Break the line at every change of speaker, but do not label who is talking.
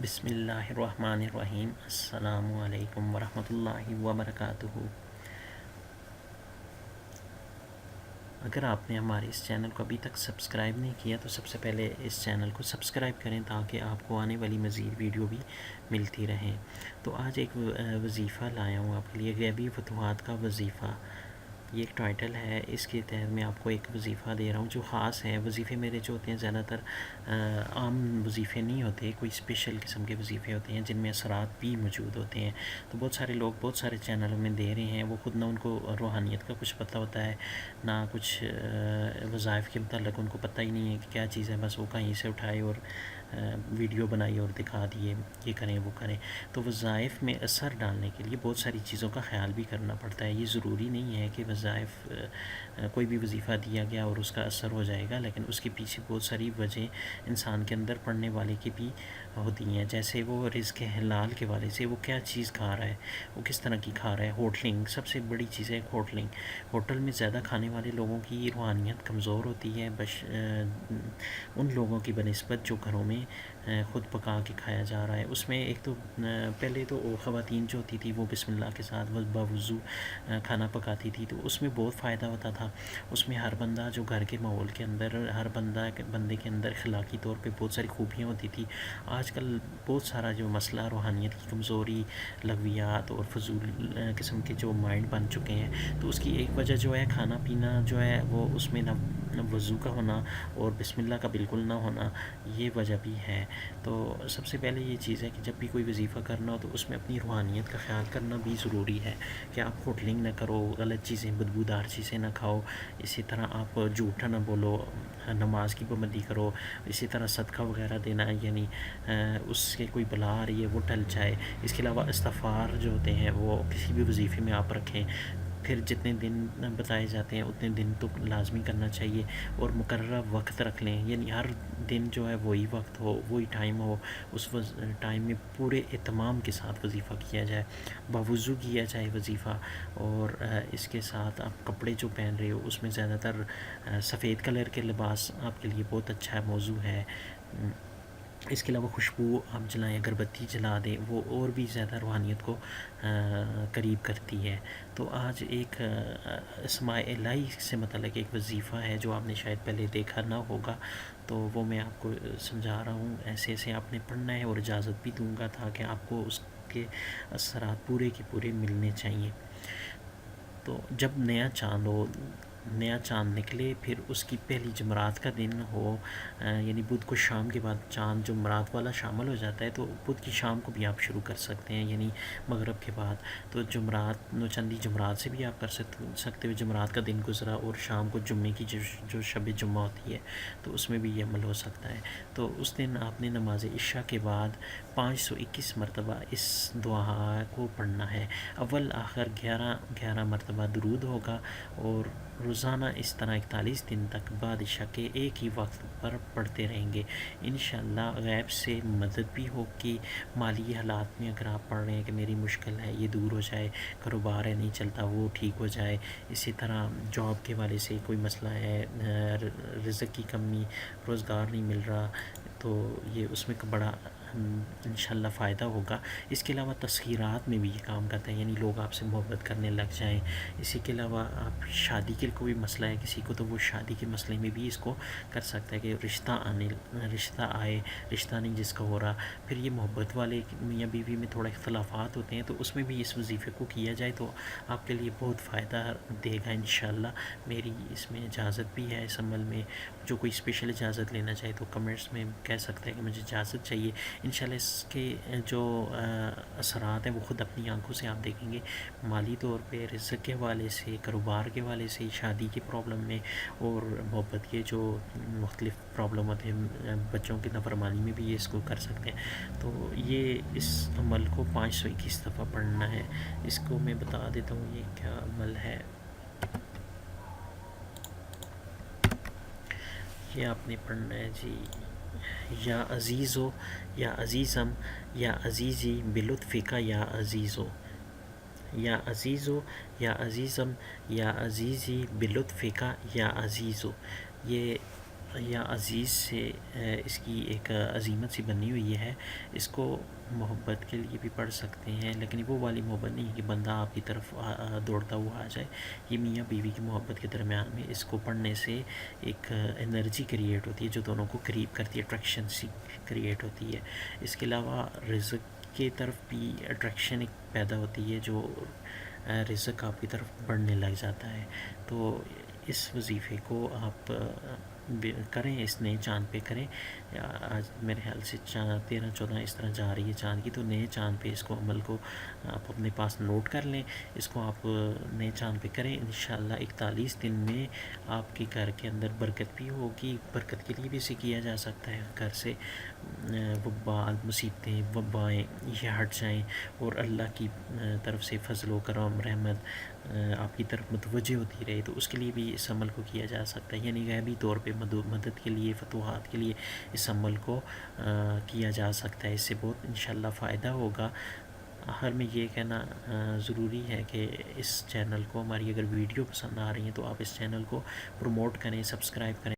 بسم اللہ الرحمن الرحیم۔ السلام علیکم ورحمۃ اللہ وبرکاتہ۔ اگر آپ نے ہمارے اس چینل کو ابھی تک سبسکرائب نہیں کیا تو سب سے پہلے اس چینل کو سبسکرائب کریں تاکہ آپ کو آنے والی مزید ویڈیو بھی ملتی رہیں۔ تو آج ایک وظیفہ لایا ہوں آپ کے لیے، غیبی فتوحات کا وظیفہ۔ یہ ایک ٹائٹل ہے، اس کے تحت میں آپ کو ایک وظیفہ دے رہا ہوں جو خاص ہے۔ وظیفے میرے جو ہوتے ہیں زیادہ تر عام وظیفے نہیں ہوتے، کوئی اسپیشل قسم کے وظیفے ہوتے ہیں جن میں اثرات بھی موجود ہوتے ہیں۔ تو بہت سارے لوگ بہت سارے چینلوں میں دے رہے ہیں، وہ خود نہ ان کو روحانیت کا کچھ پتہ ہوتا ہے، نہ کچھ وظائف کے متعلق ان کو پتہ ہی نہیں ہے کہ کیا چیز ہے، بس وہ کہیں سے اٹھائے اور ویڈیو بنائی اور دکھا دیے یہ کریں وہ کریں۔ تو وظائف میں اثر ڈالنے کے لیے بہت ساری چیزوں کا خیال بھی کرنا پڑتا ہے۔ یہ ضروری نہیں ہے کہ وظائف کوئی بھی وظیفہ دیا گیا اور اس کا اثر ہو جائے گا، لیکن اس کے پیچھے بہت ساری وجہ انسان کے اندر پڑنے والے کی بھی ہوتی ہیں، جیسے وہ رزق حلال کے والے سے وہ کیا چیز کھا رہا ہے، وہ کس طرح کی کھا رہا ہے۔ ہوٹلنگ سب سے بڑی چیز ہے، ہوٹلنگ۔ ہوٹل میں زیادہ کھانے والے لوگوں کی روحانیت کمزور ہوتی ہے ان لوگوں کی بنسبت جو گھروں میں خود پکا کے کھایا جا رہا ہے۔ اس میں ایک تو پہلے تو خواتین جو ہوتی تھی وہ بسم اللہ کے ساتھ باوضو کھانا پکاتی تھی، تو اس میں بہت فائدہ ہوتا تھا۔ اس میں ہر بندہ جو گھر کے ماحول کے اندر ہر بندے کے اندر اخلاقی طور پہ بہت ساری خوبیاں ہوتی تھی۔ آج کل بہت سارا جو مسئلہ روحانیت کی کمزوری، لغویات اور فضول قسم کے جو مائنڈ بن چکے ہیں، تو اس کی ایک وجہ جو ہے کھانا پینا جو ہے وہ اس میں نہ وضو کا ہونا اور بسم اللہ کا بالکل نہ ہونا، یہ وجہ بھی ہے۔ تو سب سے پہلے یہ چیز ہے کہ جب بھی کوئی وظیفہ کرنا ہو تو اس میں اپنی روحانیت کا خیال کرنا بھی ضروری ہے کہ آپ ہوٹلنگ نہ کرو، غلط چیزیں بدبودار چیزیں نہ کھاؤ، اسی طرح آپ جھوٹا نہ بولو، نماز کی پابندی کرو، اسی طرح صدقہ وغیرہ دینا، یعنی اس سے کوئی بلا آ رہی ہے وہ ٹل جائے۔ اس کے علاوہ استغفار جو ہوتے ہیں وہ کسی بھی وظیفے میں آپ رکھیں، پھر جتنے دن بتائے جاتے ہیں اتنے دن تو لازمی کرنا چاہیے، اور مقررہ وقت رکھ لیں، یعنی ہر دن جو ہے وہی وقت ہو، وہی ٹائم ہو، اس ٹائم میں پورے اہتمام کے ساتھ وظیفہ کیا جائے، باوضو کیا جائے وظیفہ۔ اور اس کے ساتھ آپ کپڑے جو پہن رہے ہو اس میں زیادہ تر سفید کلر کے لباس آپ کے لیے بہت اچھا موضوع ہے۔ اس کے علاوہ خوشبو آپ جلائیں، اگر بتی جلا دیں، وہ اور بھی زیادہ روحانیت کو قریب کرتی ہے۔ تو آج ایک اسماء الہی سے متعلق ایک وظیفہ ہے جو آپ نے شاید پہلے دیکھا نہ ہوگا، تو وہ میں آپ کو سمجھا رہا ہوں۔ ایسے ایسے آپ نے پڑھنا ہے اور اجازت بھی دوں گا تاکہ آپ کو اس کے اثرات پورے کے پورے ملنے چاہیے۔ تو جب نیا چاند نکلے، پھر اس کی پہلی جمعرات کا دن ہو، یعنی بدھ کو شام کے بعد چاند جمعرات والا شامل ہو جاتا ہے، تو بدھ کی شام کو بھی آپ شروع کر سکتے ہیں، یعنی مغرب کے بعد۔ تو جمعرات نوچندی جمعرات سے بھی آپ کر سکتے ہو، جمعرات کا دن گزرا اور شام کو جمعے کی جو شب جمعہ ہوتی ہے تو اس میں بھی یہ عمل ہو سکتا ہے۔ تو اس دن آپ نے نماز عشاء کے بعد 521 مرتبہ اس دعا کو پڑھنا ہے۔ اول آخر 11 مرتبہ درود ہوگا، اور روزانہ اس طرح 41 دن تک بادشاہ کے ایک ہی وقت پر پڑھتے رہیں گے۔ انشاءاللہ غیب سے مدد بھی ہوگی۔ مالی حالات میں اگر آپ پڑھ رہے ہیں کہ میری مشکل ہے یہ دور ہو جائے، کاروبار ہے نہیں چلتا وہ ٹھیک ہو جائے، اسی طرح جاب کے والے سے کوئی مسئلہ ہے، رزق کی کمی، روزگار نہیں مل رہا، تو یہ اس میں بڑا انشاءاللہ فائدہ ہوگا۔ اس کے علاوہ تسخیرات میں بھی یہ کام کرتا ہے، یعنی لوگ آپ سے محبت کرنے لگ جائیں۔ اسی کے علاوہ آپ شادی کے کوئی مسئلہ ہے کسی کو، تو وہ شادی کے مسئلے میں بھی اس کو کر سکتا ہے کہ رشتہ آئے، رشتہ نہیں جس کا ہو رہا۔ پھر یہ محبت والے میاں بیوی میں تھوڑا اختلافات ہوتے ہیں، تو اس میں بھی اس وظیفے کو کیا جائے تو آپ کے لیے بہت فائدہ دے گا انشاءاللہ۔ میری اس میں اجازت بھی ہے اس عمل میں، جو کوئی اسپیشل اجازت لینا چاہے تو کمنٹس میں کہہ سکتے ہیں کہ مجھے اجازت چاہیے۔ انشاءاللہ اس کے جو اثرات ہیں وہ خود اپنی آنکھوں سے آپ دیکھیں گے، مالی طور پہ، رزق کے حوالے سے، کاروبار کے حوالے سے، شادی کے پرابلم میں، اور محبت کے جو مختلف پرابلم ہوتے ہیں، بچوں کی نافرمانی میں بھی یہ اس کو کر سکتے ہیں۔ تو یہ اس عمل کو 521 دفعہ پڑھنا ہے۔ اس کو میں بتا دیتا ہوں یہ کیا عمل ہے۔ یہ آپ نے پڑھنا ہے جی: یا عزیزو یا عزیزم یا عزیزی بلطفک یا عزیزو، یا عزیزو یا عزیزم یا عزیزی بلطفک یا عزیزو۔ یہ یا عزیز سے اس کی ایک عزیمت سی بنی ہوئی ہے. اس کو محبت کے لیے بھی پڑھ سکتے ہیں، لیکن وہ والی محبت نہیں کہ بندہ آپ کی طرف دوڑتا ہوا آ جائے. یہ میاں بیوی کی محبت کے درمیان میں اس کو پڑھنے سے ایک انرجی کریٹ ہوتی ہے جو دونوں کو قریب کرتی ہے، اٹریکشن سی کریٹ ہوتی ہے. اس کے علاوہ رزق کی طرف بھی اٹریکشن ایک پیدا ہوتی ہے، جو رزق آپ کی طرف بڑھنے لگ جاتا ہے. تو اس وظیفے کو آپ کریں، اس نئے چاند پہ کریں. آج میرے خیال سے 13-14 اس طرح جا رہی ہے چاند کی، تو نئے چاند پہ اس کو عمل کو آپ اپنے پاس نوٹ کر لیں. اس کو آپ نئے چاند پہ کریں. انشاءاللہ 41 دن میں آپ کے گھر کے اندر برکت بھی ہوگی. برکت کے لیے بھی اسے کیا جا سکتا ہے. گھر سے وبال، مصیبتیں، وبائیں یہ ہٹ جائیں اور اللہ کی طرف سے فضل و کرم، رحمت آپ کی طرف متوجہ ہوتی رہے، تو اس کے لیے بھی اس عمل کو کیا جا سکتا ہے. یعنی غیبی طور پہ مدد کے لیے، فتوحات کے لیے اس عمل کو کیا جا سکتا ہے. اس سے بہت انشاءاللہ فائدہ ہوگا. آخر میں یہ کہنا ضروری ہے کہ اس چینل کو، ہماری اگر ویڈیو پسند آ رہی ہیں تو آپ اس چینل کو پروموٹ کریں، سبسکرائب کریں.